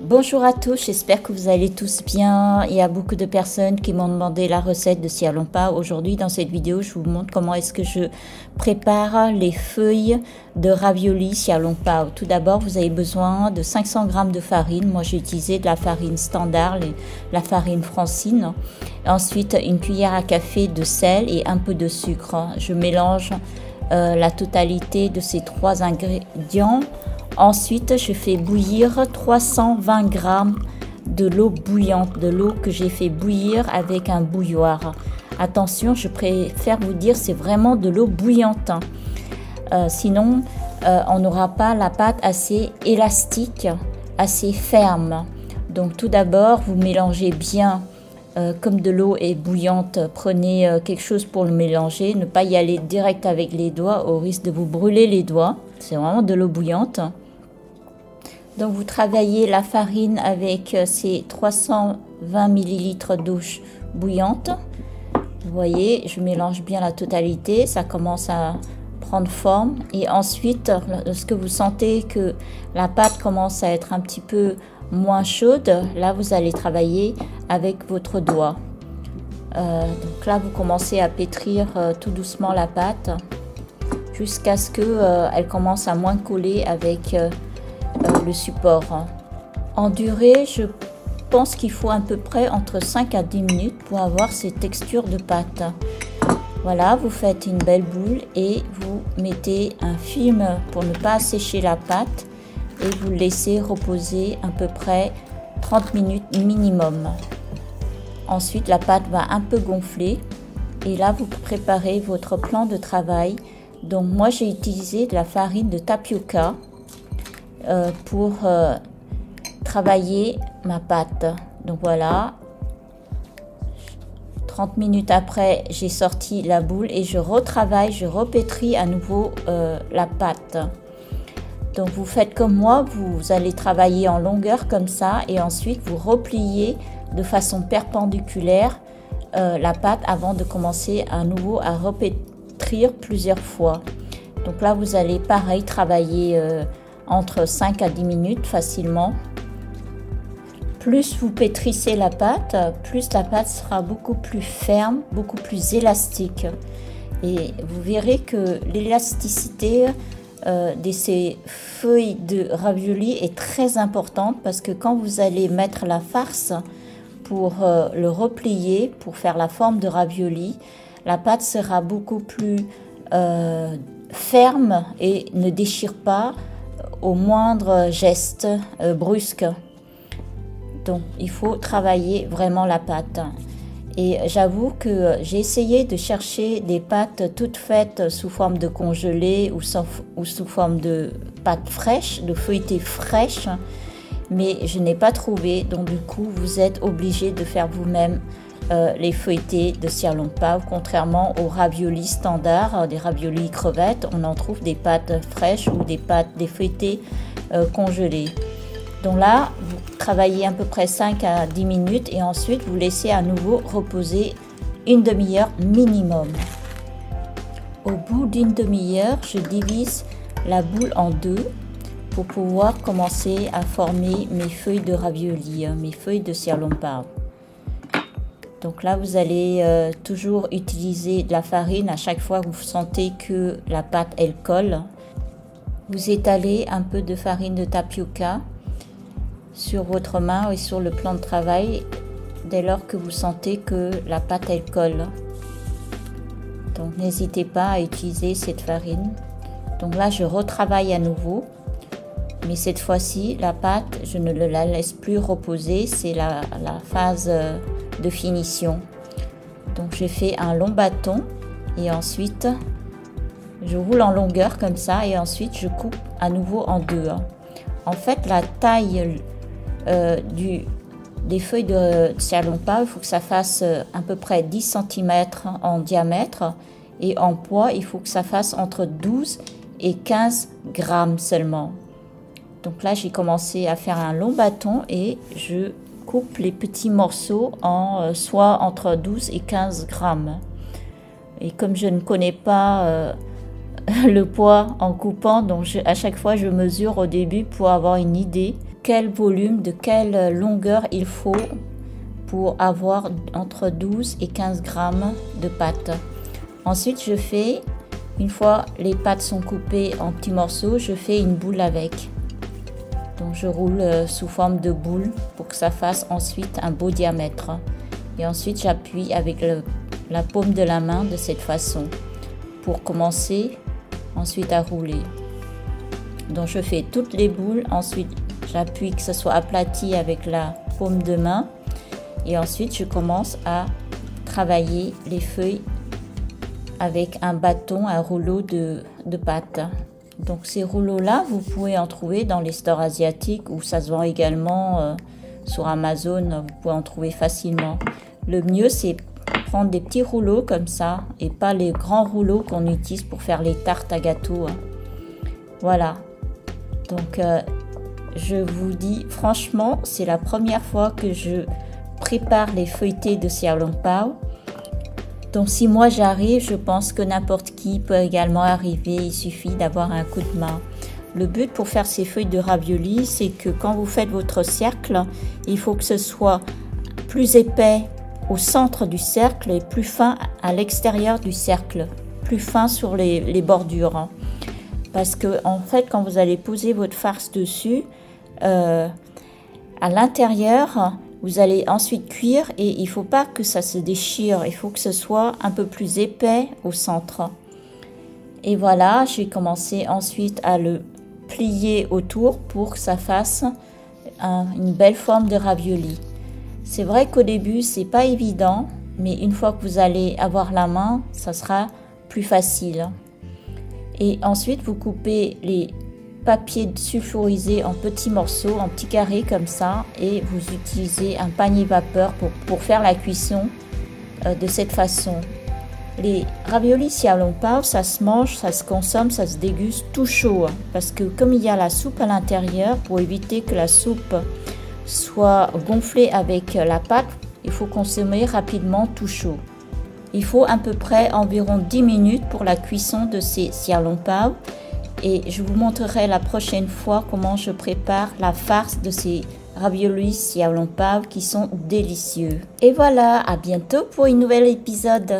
Bonjour à tous, j'espère que vous allez tous bien. Il y a beaucoup de personnes qui m'ont demandé la recette de xiao long bao. Aujourd'hui, dans cette vidéo, je vous montre comment est-ce que je prépare les feuilles de ravioli xiao long bao. Tout d'abord, vous avez besoin de 500 g de farine. Moi, j'ai utilisé de la farine standard, la farine Francine. Ensuite, une cuillère à café de sel et un peu de sucre. Je mélange la totalité de ces trois ingrédients. Ensuite, je fais bouillir 320 g de l'eau bouillante, de l'eau que j'ai fait bouillir avec un bouilloire. Attention, je préfère vous dire, c'est vraiment de l'eau bouillante. Sinon, on n'aura pas la pâte assez élastique, assez ferme. Donc tout d'abord, vous mélangez bien. Comme de l'eau est bouillante, prenez quelque chose pour le mélanger. Ne pas y aller direct avec les doigts au risque de vous brûler les doigts. C'est vraiment de l'eau bouillante. Donc vous travaillez la farine avec ces 320 ml d'eau bouillante. Vous voyez, je mélange bien la totalité. Ça commence à prendre forme. Et ensuite, lorsque vous sentez que la pâte commence à être un petit peu moins chaude, là vous allez travailler avec votre doigt. Donc là vous commencez à pétrir tout doucement la pâte jusqu'à ce que elle commence à moins coller avec le support. En durée, je pense qu'il faut à peu près entre 5 à 10 minutes pour avoir ces textures de pâte. Voilà, vous faites une belle boule et vous mettez un film pour ne pas assécher la pâte et vous laissez reposer à peu près 30 minutes minimum. Ensuite, la pâte va un peu gonfler et là, vous préparez votre plan de travail. Donc, moi, j'ai utilisé de la farine de tapioca pour travailler ma pâte. Donc, voilà. 30 minutes après, j'ai sorti la boule et je retravaille, je repétris à nouveau la pâte. Donc vous faites comme moi, vous allez travailler en longueur comme ça et ensuite vous repliez de façon perpendiculaire la pâte avant de commencer à nouveau à repétrir plusieurs fois. Donc là vous allez pareil travailler entre 5 à 10 minutes facilement. Plus vous pétrissez la pâte, plus la pâte sera beaucoup plus ferme, beaucoup plus élastique. Et vous verrez que l'élasticité de ces feuilles de ravioli est très importante parce que quand vous allez mettre la farce pour le replier, pour faire la forme de ravioli, la pâte sera beaucoup plus ferme et ne déchire pas au moindre geste brusque. Donc il faut travailler vraiment la pâte. Et j'avoue que j'ai essayé de chercher des pâtes toutes faites sous forme de congelé ou sous forme de pâte fraîche, de feuilleté fraîche, mais je n'ai pas trouvé. Donc du coup, vous êtes obligé de faire vous-même les feuilletés de xiao long bao. Contrairement aux raviolis standards, des raviolis crevettes, on en trouve des pâtes fraîches ou des feuilletés congelés. Donc là, vous travaillez à peu près 5 à 10 minutes et ensuite vous laissez à nouveau reposer une demi-heure minimum. Au bout d'une demi-heure, je divise la boule en deux pour pouvoir commencer à former mes feuilles de ravioli, mes feuilles de xiao long bao. Donc là, vous allez toujours utiliser de la farine à chaque fois que vous sentez que la pâte elle colle. Vous étalez un peu de farine de tapioca sur votre main et sur le plan de travail dès lors que vous sentez que la pâte elle colle. Donc n'hésitez pas à utiliser cette farine. Donc là je retravaille à nouveau, mais cette fois-ci la pâte je ne la laisse plus reposer, c'est la phase de finition. Donc j'ai fait un long bâton et ensuite je roule en longueur comme ça et ensuite je coupe à nouveau en deux. En fait la taille des feuilles de xiao long bao, il faut que ça fasse à peu près 10 cm en diamètre et en poids, il faut que ça fasse entre 12 et 15 grammes seulement. Donc là, j'ai commencé à faire un long bâton et je coupe les petits morceaux en soit entre 12 et 15 grammes. Et comme je ne connais pas le poids en coupant, donc à chaque fois je mesure au début pour avoir une idée quel volume, de quelle longueur il faut pour avoir entre 12 et 15 grammes de pâte. Ensuite, je fais, une fois les pâtes sont coupées en petits morceaux, je fais une boule avec. Donc je roule sous forme de boule pour que ça fasse ensuite un beau diamètre. Et ensuite, j'appuie avec la paume de la main de cette façon pour commencer ensuite à rouler. Donc je fais toutes les boules, ensuite j'appuie que ce soit aplati avec la paume de main et ensuite je commence à travailler les feuilles avec un bâton, un rouleau de pâte. Donc ces rouleaux-là, vous pouvez en trouver dans les stores asiatiques ou ça se vend également sur Amazon, vous pouvez en trouver facilement. Le mieux c'est prendre des petits rouleaux comme ça et pas les grands rouleaux qu'on utilise pour faire les tartes à gâteau. Voilà. Donc je vous dis franchement, c'est la première fois que je prépare les feuilletés de xiao long bao. Donc si moi j'arrive, je pense que n'importe qui peut également arriver, il suffit d'avoir un coup de main. Le but pour faire ces feuilles de ravioli, c'est que quand vous faites votre cercle, il faut que ce soit plus épais au centre du cercle et plus fin à l'extérieur du cercle, plus fin sur les bordures. Parce que en fait, quand vous allez poser votre farce dessus, à l'intérieur, vous allez ensuite cuire et il ne faut pas que ça se déchire, il faut que ce soit un peu plus épais au centre. Et voilà, j'ai commencé ensuite à le plier autour pour que ça fasse une belle forme de ravioli. C'est vrai qu'au début, c'est pas évident, mais une fois que vous allez avoir la main, ça sera plus facile. Et ensuite, vous coupez les papiers sulfurisés en petits morceaux, en petits carrés comme ça, et vous utilisez un panier vapeur pour faire la cuisson de cette façon. Les raviolis xiao long bao, ça se mange, ça se consomme, ça se déguste tout chaud, parce que comme il y a la soupe à l'intérieur, pour éviter que la soupe soit gonflée avec la pâte, il faut consommer rapidement tout chaud. Il faut à peu près environ 10 minutes pour la cuisson de ces xiao long bao. Et je vous montrerai la prochaine fois comment je prépare la farce de ces raviolis xiao long bao qui sont délicieux. Et voilà, à bientôt pour un nouvel épisode.